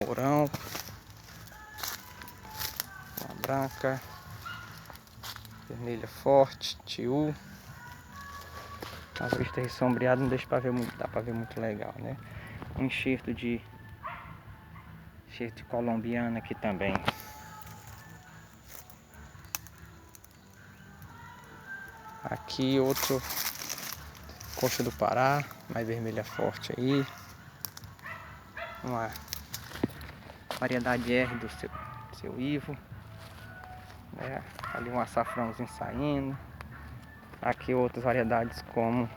Mourão, uma branca, vermelha forte, tiu. As vistas ressombreadas não deixa pra ver muito, dá pra ver muito legal, né? Um enxerto de colombiana aqui também. Aqui outro coxa do Pará, mais vermelha forte aí. Uma variedade R do seu Ivo, né? Ali um açafrãozinho saindo. Aqui outras variedades como